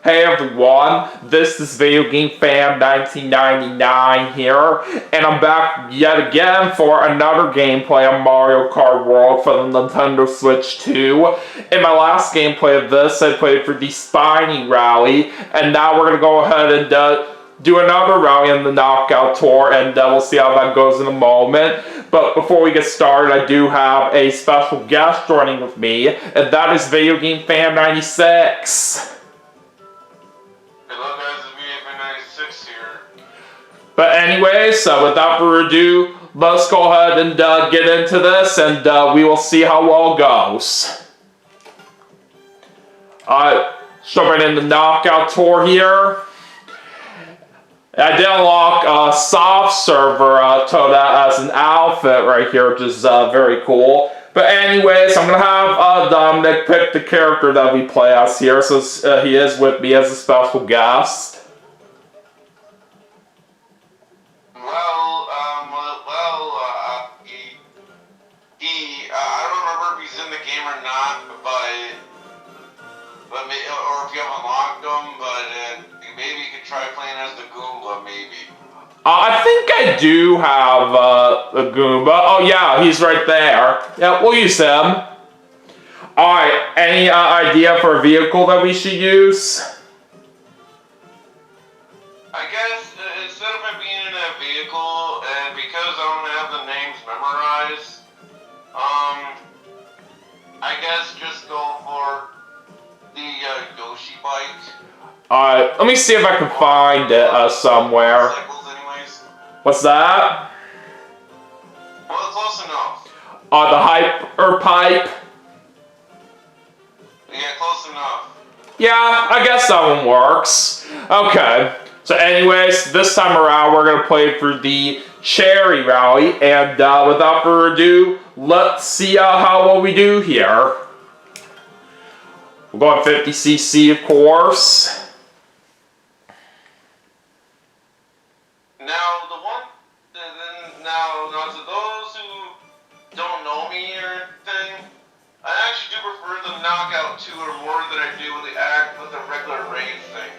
Hey everyone, this is Video Game Fan 1999 here, and I'm back yet again for another gameplay of Mario Kart World for the Nintendo Switch 2. In my last gameplay of this, I played for the Spiny Rally, and now we're going to go ahead and do another rally in the Knockout Tour, and we'll see how that goes in a moment. But before we get started, I do have a special guest joining with me, and that is Video Game Fan 96. Hello guys, it's VF96 here. But anyway, so without further ado, let's go ahead and get into this, and we will see how well it goes. Jumping in the Knockout Tour here. I did unlock a soft server Toda as an outfit right here, which is very cool. But anyways, I'm going to have Dominic pick the character that we play as here, so he is with me as a special guest. I don't remember if he's in the game or not, or if you haven't unlocked him, but maybe you could try playing as the Goomba, maybe. I think I do have a Goomba. Oh yeah, he's right there. Yeah, we'll use him. Alright, any idea for a vehicle that we should use? I guess instead of it being in a vehicle, and because I don't have the names memorized, I guess just go for the Yoshi bike. Alright, let me see if I can find it somewhere. What's that? Well, close enough. The hyper pipe. Yeah, close enough. Yeah, I guess that one works. Okay. So anyways, this time around we're going to play for the Cherry Rally, and without further ado, let's see how well we do here. We're going 50cc, of course. Now to those who don't know me or anything, I actually do prefer the Knockout Tour more than I do with the regular race thing.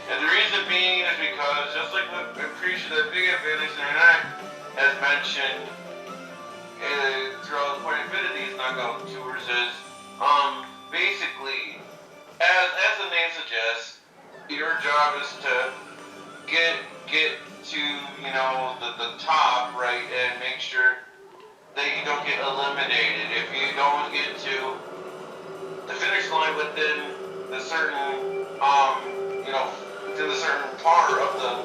And the reason being is because, just like I'm pretty sure that Big Advantage 99 has mentioned throughout quite a bit of these Knockout Tours is, basically, as the name suggests, your job is to get to, the top, right, and make sure that you don't get eliminated. If you don't get to the finish line within the certain, within the certain part of the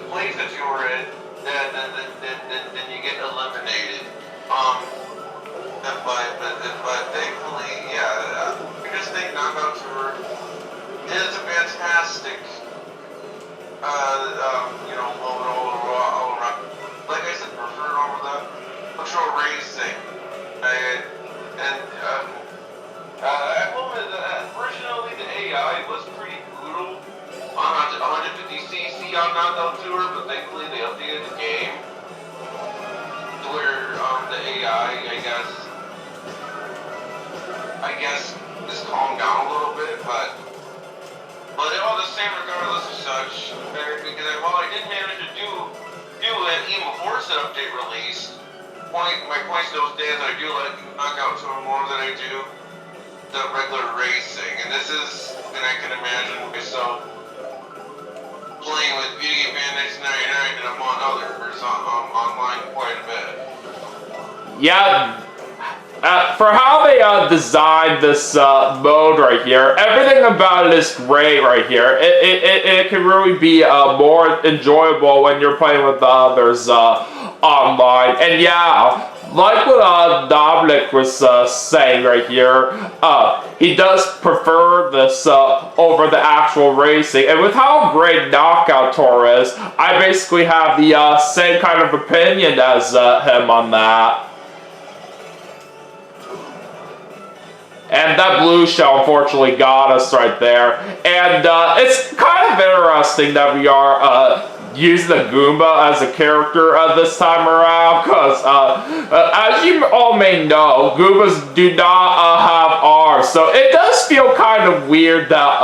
place that you're in, then you get eliminated. But thankfully, yeah, I just think Knockout Tour is a fantastic, like I said, prefer over the patrol racing. Unfortunately, the AI was pretty brutal on 150cc on Knockout Tour, but thankfully they updated the game to where the AI, I guess, is calmed down a little bit, but all the same, regardless of such, because while I did manage to do it even before said update release, my point still stands. I do like Knockout Tour more than I do the regular racing, and this is, and I can imagine myself playing with Video Game Fan 1999 and among others online quite a bit. Yeah. For how they designed this mode right here, everything about it is great right here. It can really be more enjoyable when you're playing with others online. And yeah, like what Dominic was saying right here, he does prefer this over the actual racing. And with how great Knockout Tour is, I basically have the same kind of opinion as him on that. And that blue shell unfortunately got us right there. And it's kind of interesting that we are using the Goomba as a character this time around, because as you all may know, Goombas do not have arms, so it does feel kind of weird that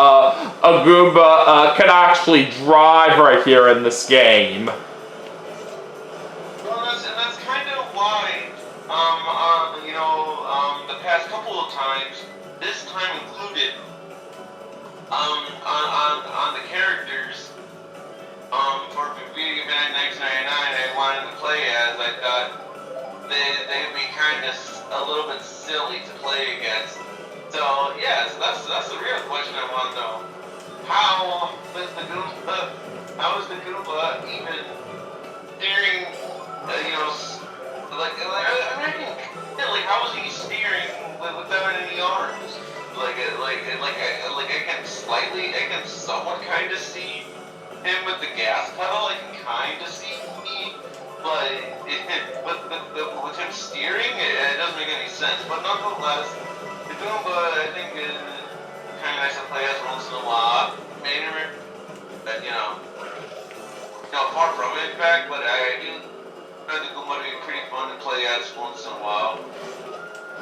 a Goomba can actually drive right here in this game. Well, that's kind of why, the past couple of times, this time included, on the characters, for Video Game 1999 I wanted to play as, I thought they'd be kind of a little bit silly to play against. So, yeah, so that's the real question I want to know. How is the Goomba even steering, how is he steering without any arms? I can somewhat kind of see him with the gas pedal. I can kind of see me, but with him steering, it doesn't make any sense. But nonetheless, the Goomba, I think, is kind of nice to play as once in a while. Maybe, far from it, in fact, but I do find the Goomba to be pretty fun to play as once in a while.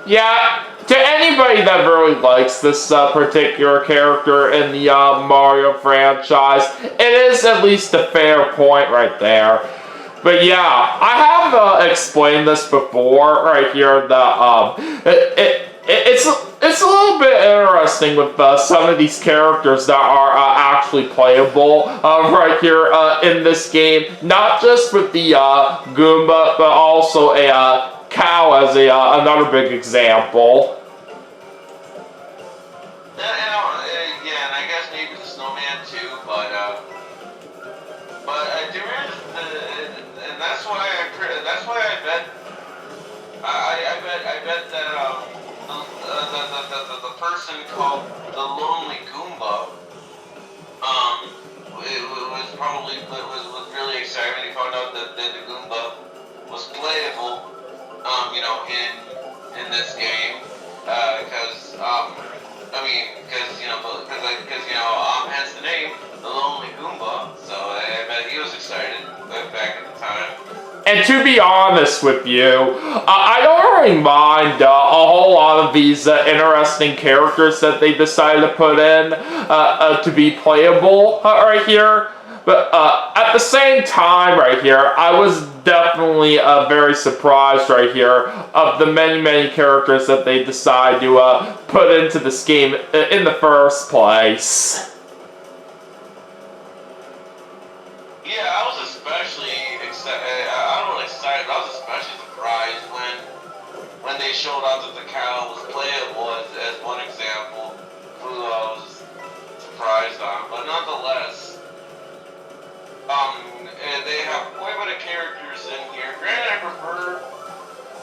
Yeah, to anybody that really likes this particular character in the Mario franchise, it is at least a fair point right there. But yeah, I have explained this before right here that it's a little bit interesting with some of these characters that are actually playable right here in this game. Not just with the Goomba, but also a cow as another big example. And I guess maybe the snowman too, but there is, and that's why I bet that the person called the Lonely Goomba was really excited when he found out that the Goomba was playable. In this game, hence the name, the Lonely Goomba. So I bet he was excited back at the time. And to be honest with you, I don't really mind a whole lot of these interesting characters that they decided to put in to be playable right here. But at the same time right here, I was definitely very surprised right here of the many characters that they decide to put into this game in the first place. Yeah, I was especially excited. I don't know, excited, but I was especially surprised when they showed out that the cow was playable as one example, who I was surprised on. But nonetheless, they have quite a bit of characters in here. Granted, I prefer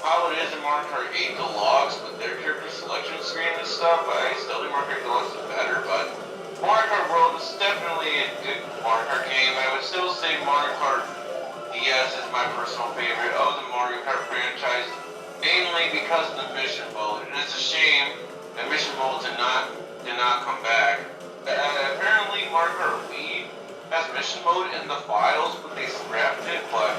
how it is in Mario Kart 8 Deluxe with their character selection screen and stuff. I still think Mario Kart Deluxe is better, but Mario Kart World is definitely a good Mario Kart game. I would still say Mario Kart DS is my personal favorite of the Mario Kart franchise, mainly because of the mission mode. And it's a shame that mission mode did not come back. Apparently, Mario Kart Wii has mission mode in the files, but they scrapped it. But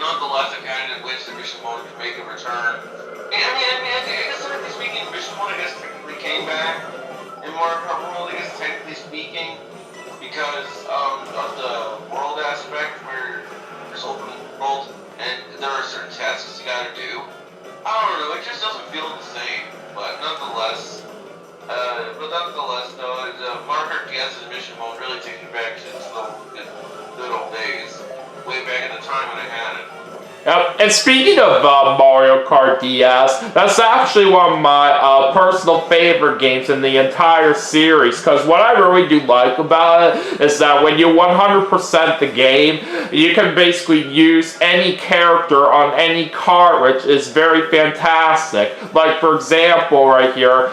nonetheless, I kind of wish the mission mode could make a return. I guess technically speaking, mission mode technically came back in Mario Kart World. I guess technically speaking, because of the world aspect where there's open world and there are certain tasks you gotta do. I don't know. It just doesn't feel the same. But nonetheless. Though, the Mario Kart DS's mission mode really takes me back to the good old days, way back at the time when I had it. Yep. And speaking of Mario Kart DS, that's actually one of my personal favorite games in the entire series, because what I really do like about it is that when you 100% the game, you can basically use any character on any kart, which is very fantastic. Like, for example, right here,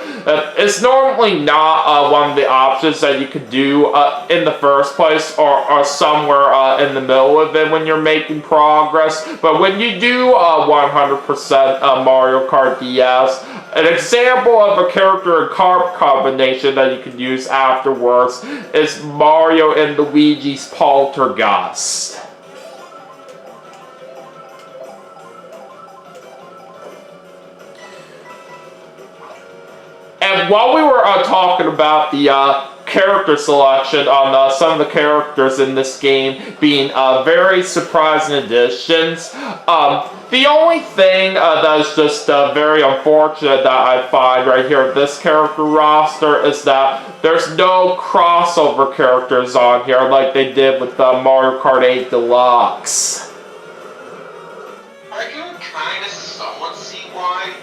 it's normally not one of the options that you could do in the first place or somewhere in the middle of it when you're making progress, but when you do 100% Mario Kart DS, an example of a character and Kart combination that you can use afterwards is Mario and Luigi's Poltergeist. And while we were talking about the character selection on some of the characters in this game being very surprising additions, the only thing that is just very unfortunate that I find right here with this character roster is that there's no crossover characters on here like they did with Mario Kart 8 Deluxe. I can kind of somewhat see why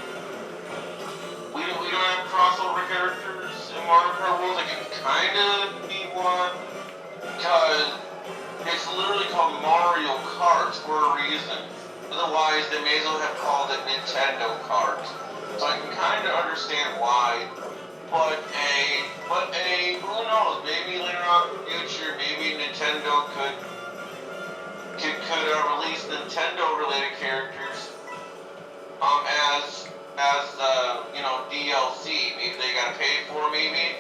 we don't have crossover characters in Mario Kart World. I can kind of be one, because it's literally called Mario Kart for a reason. Otherwise, they may as well have called it Nintendo Kart. So I can kind of understand why. But who knows? Maybe later on in the future, maybe Nintendo could release Nintendo-related characters as DLC. Maybe they gotta pay for maybe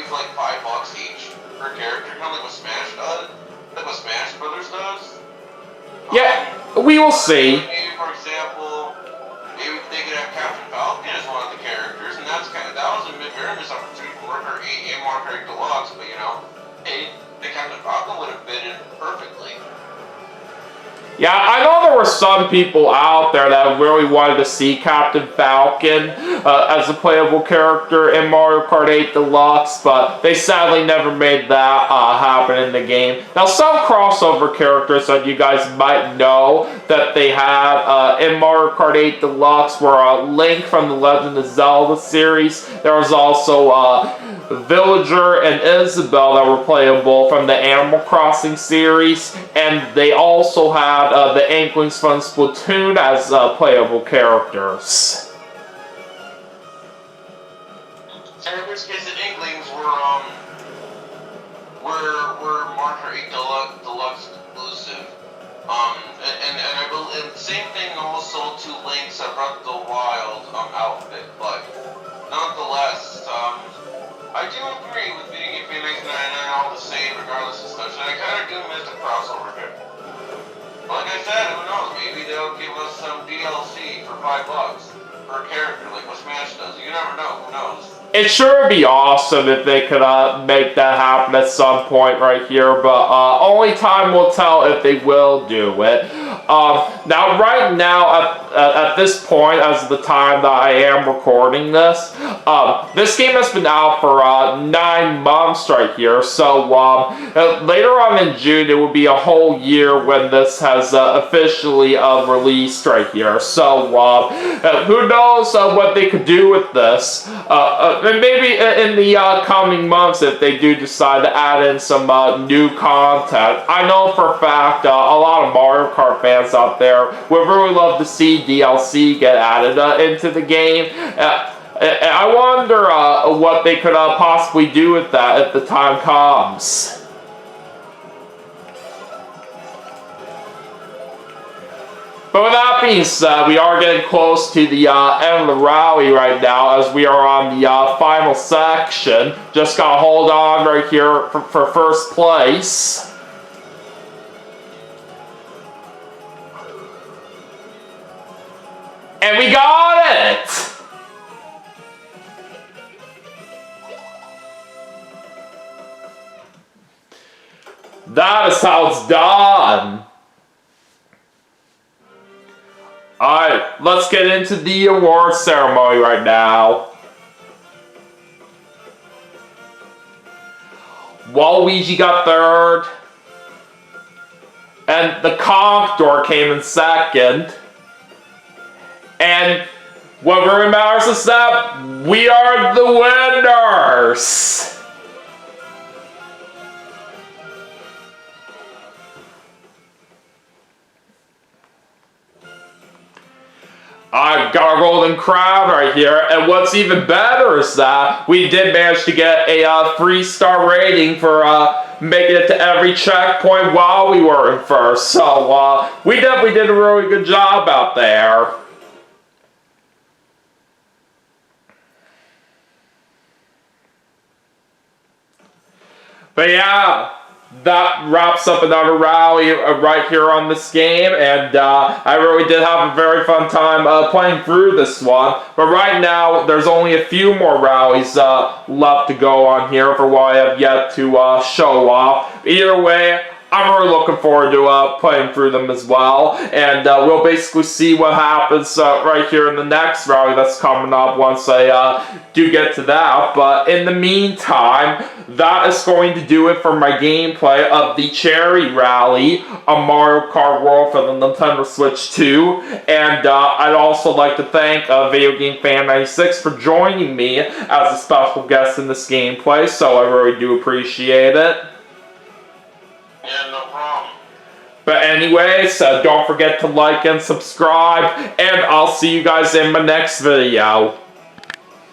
for like $5 each per character, kind of like what Smash does, like what Smash Brothers does. Yeah, we will see. Maybe, for example, maybe they could have Captain Falcon as one of the characters, and that was a very missed opportunity for Mario Kart 8 and Mario Kart 8 Deluxe, but the Captain Falcon would have fit in perfectly. Yeah, I know there were some people out there that really wanted to see Captain Falcon as a playable character in Mario Kart 8 Deluxe, but they sadly never made that happen in the game. Now, some crossover characters that you guys might know that they have in Mario Kart 8 Deluxe were Link from the Legend of Zelda series. There was also Villager and Isabelle that were playable from the Animal Crossing series, and they also had the Inklings from Splatoon as playable characters. And in which case, the Inklings were Mario Kart 8 Deluxe exclusive. And I believe same thing also to Link's Breath of the Wild outfit, but nonetheless, I do agree with Video Game Fan 1999 all the same, regardless of such, and I kind of do miss the crossover here. Like I said, who knows? Maybe they'll give us some DLC for $5 per character, like what Smash does. You never know. Who knows? It sure would be awesome if they could make that happen at some point right here, but only time will tell if they will do it. Now, right now, at this point, as of the time that I am recording this, this game has been out for 9 months right here, so later on in June, it will be a whole year when this has officially released right here. So, who knows what they could do with this. And maybe in the coming months, if they do decide to add in some new content. I know for a fact a lot of Mario Kart fans out there would really love to see DLC get added into the game. I wonder what they could possibly do with that if the time comes. But with that being said, we are getting close to the end of the rally right now as we are on the final section. Just gotta hold on right here for first place. And we got it! That is how it's done. Alright, let's get into the award ceremony right now. Waluigi got third. And the Conqueror came in second. And what really matters is that we are the winners! I got a golden crown right here, and what's even better is that we did manage to get a 3-star rating for making it to every checkpoint while we were in first. So we definitely did a really good job out there. But yeah, that wraps up another rally right here on this game, and I really did have a very fun time playing through this one. But right now, there's only a few more rallies left to go on here for what I have yet to show off. Either way, I'm really looking forward to playing through them as well, and we'll basically see what happens right here in the next rally that's coming up once I do get to that. But in the meantime, that is going to do it for my gameplay of the Cherry Rally on Mario Kart World for the Nintendo Switch 2, and I'd also like to thank Video Game Fan 96 for joining me as a special guest in this gameplay, so I really do appreciate it. Yeah, no problem. But anyways, don't forget to like and subscribe, and I'll see you guys in my next video.